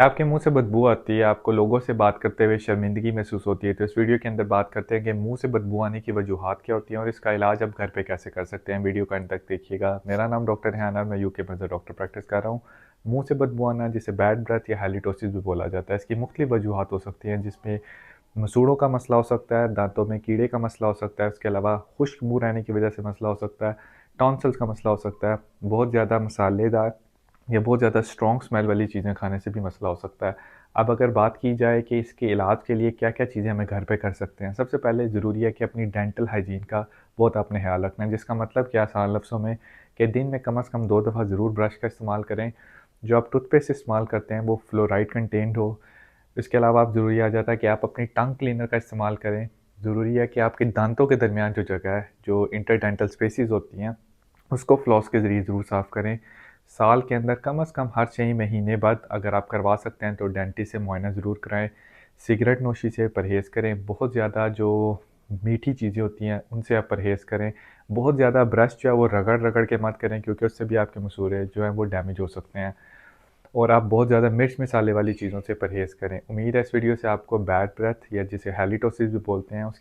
आपके मुंह से बदबू आती है, आपको लोगों से बात करते हुए शर्मिंदगी महसूस होती है, तो इस वीडियो के अंदर बात करते हैं कि मुंह से बदबू आने की वजूहात क्या होती हैं और इसका इलाज आप घर पे कैसे कर सकते हैं। वीडियो का अंत तक देखिएगा। मेरा नाम डॉक्टर रेहान है, मैं यूके में डॉक्टर प्रैक्टिस कर रहा हूँ। मुंह से बदबू आना जिसे बैड ब्रेथ या हैलिटोसिस भी बोला जाता है, इसकी मुख्तलिफ वजूहात हो सकती हैं, जिसमें मसूड़ों का मसला हो सकता है, दांतों में कीड़े का मसला हो सकता है, उसके अलावा खुश्क मुंह रहने की वजह से मसला हो सकता है, टॉन्सिल्स का मसला हो सकता है, बहुत ज़्यादा मसालेदार या बहुत ज़्यादा स्ट्रॉन्ग स्मेल वाली चीज़ें खाने से भी मसला हो सकता है। अब अगर बात की जाए कि इसके इलाज के लिए क्या-क्या चीज़ें हमें घर पे कर सकते हैं, सबसे पहले ज़रूरी है कि अपनी डेंटल हाइजीन का बहुत आपने ख़्याल रखना है, जिसका मतलब क्या आसान लफ्ज़ों में कि दिन में कम से कम 2 दफ़ा ज़रूर ब्रश का इस्तेमाल करें। जो आप टूथपेस्ट इस्तेमाल करते हैं वो फ्लोराइड कंटेंट हो। इसके अलावा आप ज़रूरी आ जाता है कि आप अपनी टंग क्लीनर का इस्तेमाल करें। ज़रूरी है कि आपके दांतों के दरमियान जो जगह है, जो इंटरडेंटल स्पेसेस होती हैं, उसको फ्लॉस के ज़रिए ज़रूर साफ़ करें। साल के अंदर कम से कम हर 6 महीने बाद अगर आप करवा सकते हैं तो डेंटिस्ट से मुआयना ज़रूर कराएँ। सिगरेट नोशी से परहेज़ करें। बहुत ज़्यादा जो मीठी चीज़ें होती हैं उनसे आप परहेज़ करें। बहुत ज़्यादा ब्रश जो है वो रगड़-रगड़ के मत करें, क्योंकि उससे भी आपके मसूड़े जो हैं वो डैमेज हो सकते हैं। और आप बहुत ज़्यादा मिर्च मसाले वाली चीज़ों से परहेज़ करें। उम्मीद है इस वीडियो से आपको बैड ब्रेथ या जिसे हैलिटोसिस भी बोलते हैं उसकी